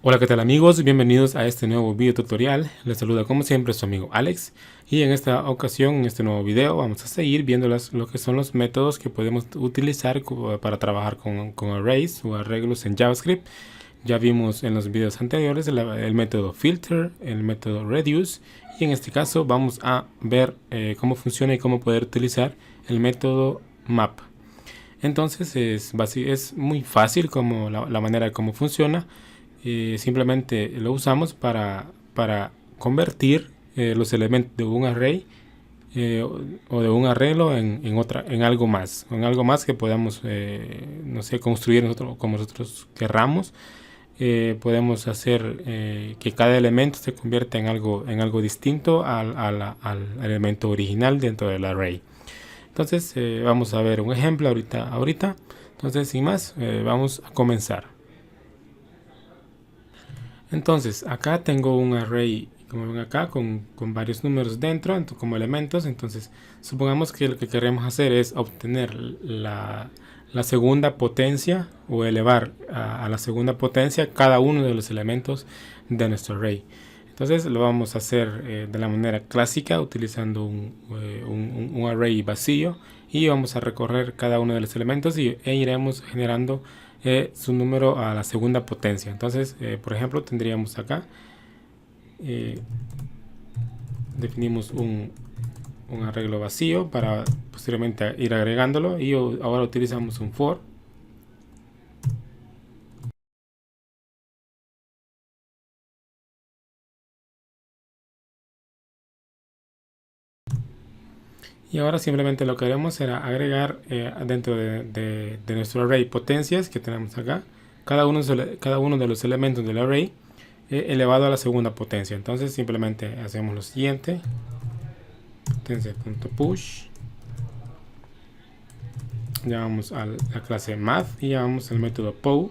Hola, ¿qué tal amigos? Bienvenidos a este nuevo video tutorial. Les saluda como siempre su amigo Alex, y en esta ocasión, en este nuevo video, vamos a seguir viendo lo que son los métodos que podemos utilizar para trabajar con arrays o arreglos en JavaScript. Ya vimos en los videos anteriores el método filter, el método reduce, y en este caso vamos a ver cómo funciona y cómo poder utilizar el método map. Entonces es muy fácil como la manera de cómo funciona. Simplemente lo usamos para convertir los elementos de un array o de un arreglo en algo más que podamos, no sé, construir nosotros como nosotros querramos. Podemos hacer que cada elemento se convierta en algo distinto al elemento original dentro del array. Entonces vamos a ver un ejemplo ahorita. Entonces, sin más, vamos a comenzar. Entonces, acá tengo un array, como ven acá, con varios números dentro, como elementos. Entonces, supongamos que lo que queremos hacer es obtener la segunda potencia, o elevar a la segunda potencia cada uno de los elementos de nuestro array. Entonces lo vamos a hacer de la manera clásica, utilizando un array vacío, y vamos a recorrer cada uno de los elementos e iremos generando su número a la segunda potencia. Entonces, por ejemplo, tendríamos acá, definimos un arreglo vacío para posteriormente ir agregándolo, y ahora utilizamos un for. Y ahora simplemente lo que haremos será agregar dentro de nuestro array potencias que tenemos acá, cada uno de los elementos del array elevado a la segunda potencia. Entonces simplemente hacemos lo siguiente: potencia.push, llamamos a la clase math y llamamos al método pow,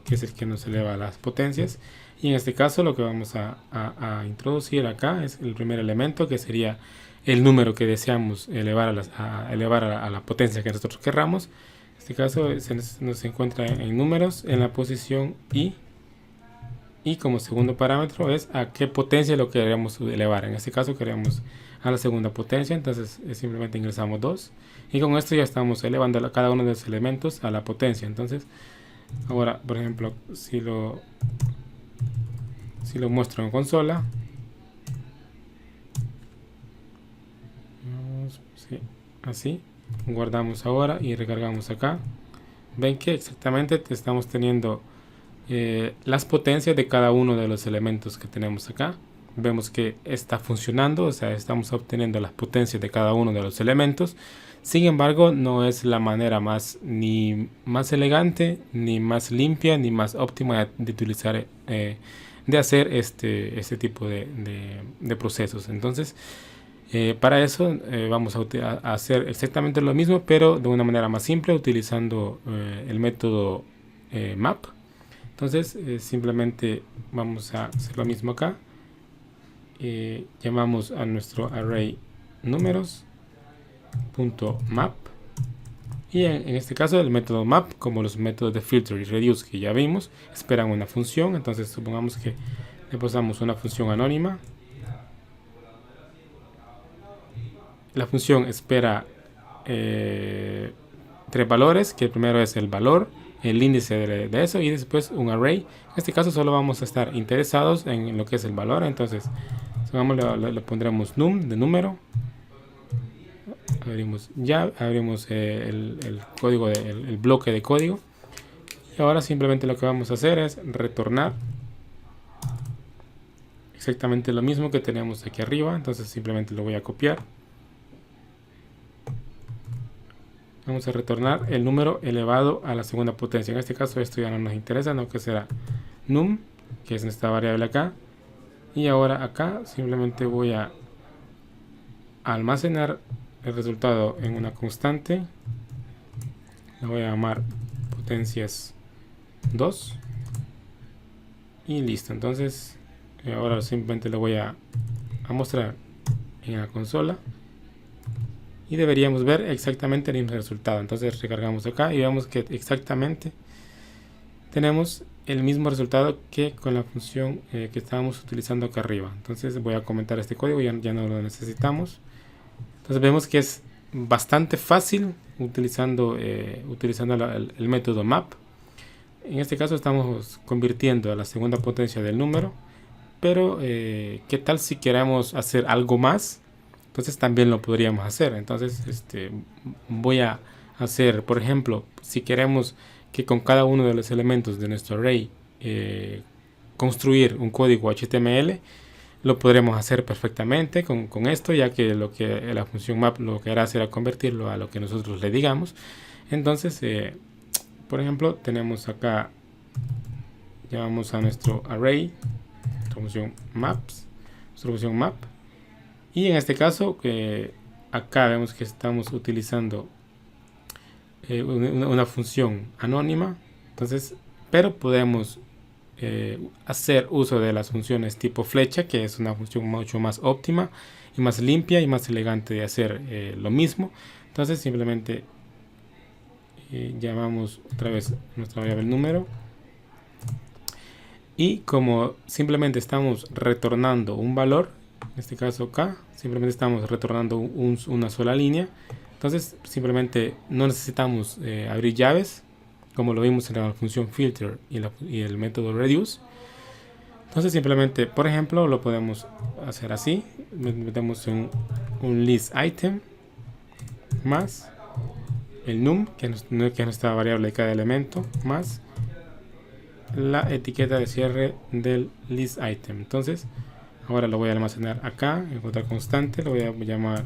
que es el que nos eleva las potencias. Y en este caso lo que vamos a introducir acá es el primer elemento, que sería el número que deseamos elevar a la potencia que nosotros querramos. En este caso nos encuentra en números en la posición y como segundo parámetro es a qué potencia lo queremos elevar. En este caso queremos a la segunda potencia, entonces simplemente ingresamos 2, y con esto ya estamos elevando cada uno de los elementos a la potencia. Entonces ahora, por ejemplo, si lo muestro en consola, así, guardamos ahora y recargamos acá, ven que exactamente estamos teniendo las potencias de cada uno de los elementos que tenemos acá. Vemos que está funcionando, o sea, estamos obteniendo las potencias de cada uno de los elementos. Sin embargo, no es la manera ni más elegante, ni más limpia, ni más óptima de utilizar, de hacer este tipo de procesos. Entonces, para eso vamos a hacer exactamente lo mismo, pero de una manera más simple, utilizando el método map. Entonces simplemente vamos a hacer lo mismo acá. Llamamos a nuestro array números.map, y en este caso el método map, como los métodos de filter y reduce que ya vimos, esperan una función. Entonces supongamos que le pasamos una función anónima. La función espera tres valores, que el primero es el valor, el índice de eso, y después un array. En este caso solo vamos a estar interesados en lo que es el valor. Entonces le pondremos num de número. Abrimos el código, el bloque de código, y ahora simplemente lo que vamos a hacer es retornar exactamente lo mismo que tenemos aquí arriba. Entonces simplemente lo voy a copiar. Vamos a retornar el número elevado a la segunda potencia. En este caso esto ya no nos interesa, no, que será num, que es esta variable acá. Y ahora acá simplemente voy a almacenar el resultado en una constante. La voy a llamar potencias 2 y listo. Entonces ahora simplemente lo voy a mostrar en la consola, y deberíamos ver exactamente el mismo resultado. Entonces recargamos acá y vemos que exactamente tenemos el mismo resultado que con la función que estábamos utilizando acá arriba. Entonces voy a comentar este código, ya no lo necesitamos. Entonces vemos que es bastante fácil utilizando el método map. En este caso estamos convirtiendo a la segunda potencia del número, pero ¿qué tal si queremos hacer algo más? Entonces también lo podríamos hacer. Entonces voy a hacer, por ejemplo, si queremos que con cada uno de los elementos de nuestro array construir un código HTML, lo podremos hacer perfectamente con esto, ya que la función map lo que hará será convertirlo a lo que nosotros le digamos. Entonces, por ejemplo, tenemos acá, llamamos a nuestro array, nuestra función maps, nuestra función map, y en este caso, acá vemos que estamos utilizando una función anónima. Entonces, pero podemos hacer uso de las funciones tipo flecha, que es una función mucho más óptima y más limpia y más elegante de hacer lo mismo. Entonces simplemente llamamos otra vez nuestra variable número, y como simplemente estamos retornando un valor, en este caso acá simplemente estamos retornando una sola línea, entonces simplemente no necesitamos abrir llaves, como lo vimos en la función filter y el método reduce. Entonces simplemente, por ejemplo, lo podemos hacer así. Metemos un list item más el num, que es nuestra variable de cada elemento, más la etiqueta de cierre del list item. Entonces ahora lo voy a almacenar acá en otra constante. Lo voy a llamar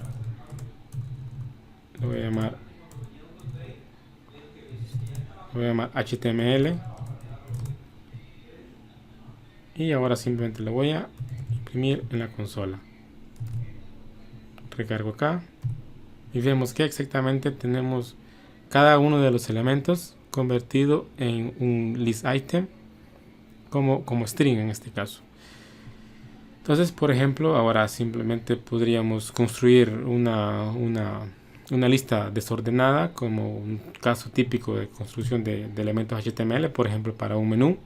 HTML, y ahora simplemente lo voy a imprimir en la consola. Recargo acá y vemos que exactamente tenemos cada uno de los elementos convertido en un list item como string en este caso. Entonces, por ejemplo, ahora simplemente podríamos construir una lista desordenada, como un caso típico de construcción de elementos HTML, por ejemplo, para un menú.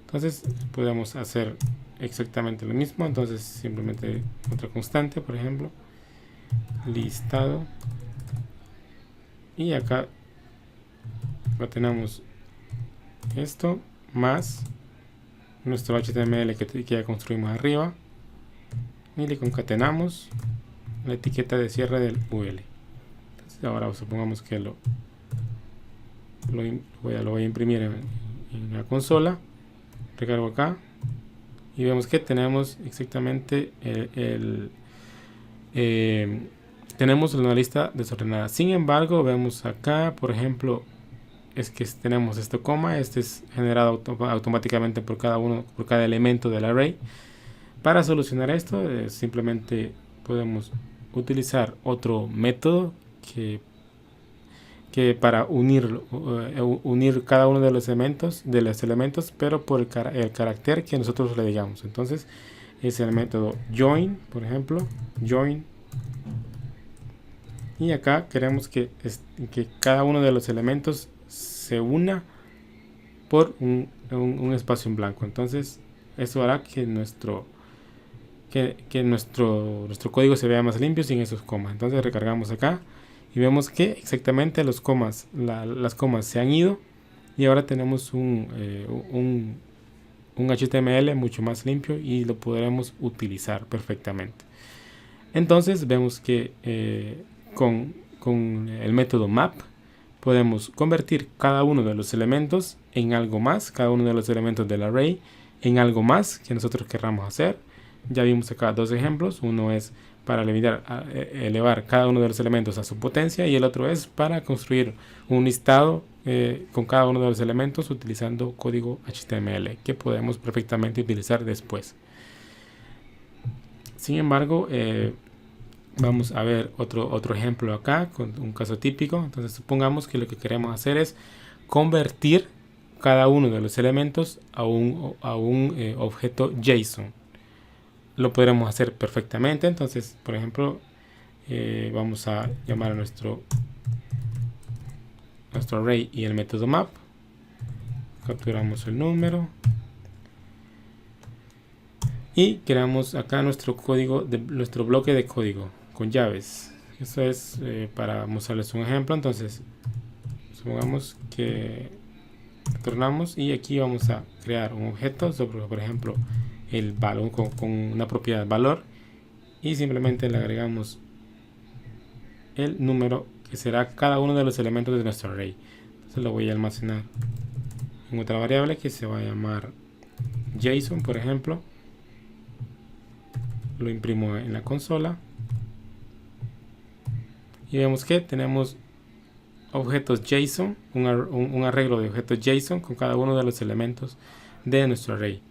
Entonces podemos hacer exactamente lo mismo. Entonces simplemente otra constante, por ejemplo, listado, y acá tenemos esto más nuestro HTML que ya construimos arriba, y le concatenamos la etiqueta de cierre del UL. Entonces ahora supongamos que lo voy a imprimir en la consola. Recargo acá y vemos que tenemos exactamente tenemos una lista desordenada. Sin embargo, vemos acá, por ejemplo, es que tenemos este coma. Este es generado automáticamente por cada elemento del array. Para solucionar esto, simplemente podemos utilizar otro método que para unir cada uno de los elementos, pero por el carácter que nosotros le digamos. Entonces es el método join, por ejemplo, join, y acá queremos que cada uno de los elementos se una por un espacio en blanco. Entonces eso hará que nuestro código se vea más limpio sin esos comas. Entonces recargamos acá y vemos que exactamente las comas se han ido, y ahora tenemos un HTML mucho más limpio y lo podremos utilizar perfectamente. Entonces vemos que con el método map podemos convertir cada uno de los elementos en algo más, cada uno de los elementos del array en algo más que nosotros querramos hacer. Ya vimos acá dos ejemplos. Uno es para elevar cada uno de los elementos a su potencia, y el otro es para construir un listado con cada uno de los elementos utilizando código HTML que podemos perfectamente utilizar después. Sin embargo, vamos a ver otro ejemplo acá con un caso típico. Entonces supongamos que lo que queremos hacer es convertir cada uno de los elementos a un objeto JSON. Lo podremos hacer perfectamente. Entonces, por ejemplo, vamos a llamar a nuestro array y el método map. capturamos el número y creamos acá nuestro código, nuestro bloque de código con llaves. Esto es para mostrarles un ejemplo. Entonces supongamos que retornamos y aquí vamos a crear un objeto sobre, por ejemplo, el valor con una propiedad valor, y simplemente le agregamos el número que será cada uno de los elementos de nuestro array. Entonces lo voy a almacenar en otra variable que se va a llamar JSON, por ejemplo. Lo imprimo en la consola y vemos que tenemos objetos JSON, un arreglo de objetos JSON con cada uno de los elementos de nuestro array.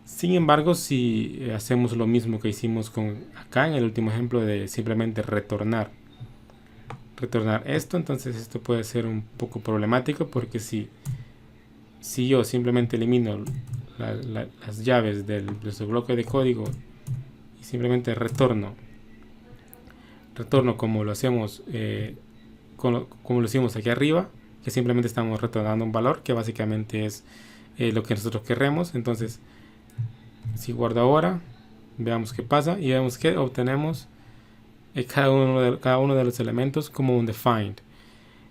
Sin embargo, si hacemos lo mismo que hicimos acá en el último ejemplo de simplemente retornar esto, entonces esto puede ser un poco problemático, porque si yo simplemente elimino las llaves de nuestro bloque de código y simplemente retorno como lo hacemos como lo hicimos aquí arriba, que simplemente estamos retornando un valor que básicamente es lo que nosotros queremos. Entonces si guardo ahora, veamos qué pasa y vemos que obtenemos cada uno de los elementos como un defined.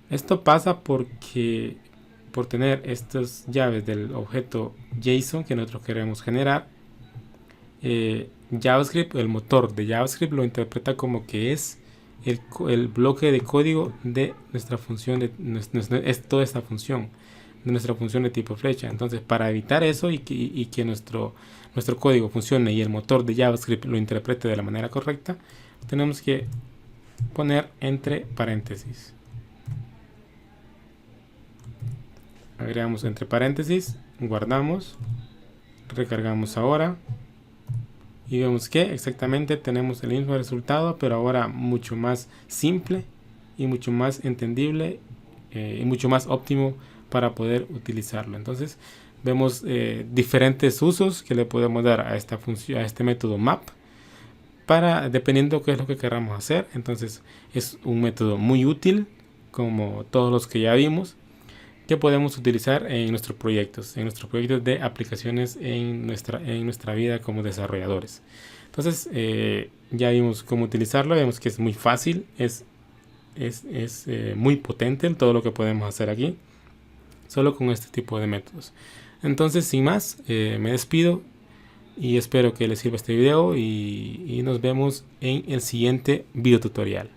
Esto pasa porque por tener estas llaves del objeto JSON que nosotros queremos generar, JavaScript, el motor de JavaScript, lo interpreta como que es el bloque de código de nuestra función, es toda esta función de nuestra función de tipo flecha. Entonces, para evitar eso y que nuestro código funcione y el motor de JavaScript lo interprete de la manera correcta, tenemos que poner entre paréntesis. Agregamos entre paréntesis, guardamos, recargamos ahora y vemos que exactamente tenemos el mismo resultado, pero ahora mucho más simple y mucho más entendible y mucho más óptimo para poder utilizarlo. Entonces vemos diferentes usos que le podemos dar a esta función, a este método map, dependiendo qué es lo que queramos hacer. Entonces es un método muy útil, como todos los que ya vimos, que podemos utilizar en nuestros proyectos de aplicaciones en nuestra vida como desarrolladores. Entonces ya vimos cómo utilizarlo, vemos que es muy fácil, es muy potente en todo lo que podemos hacer aquí, solo con este tipo de métodos. Entonces, sin más, me despido y espero que les sirva este video y nos vemos en el siguiente video tutorial.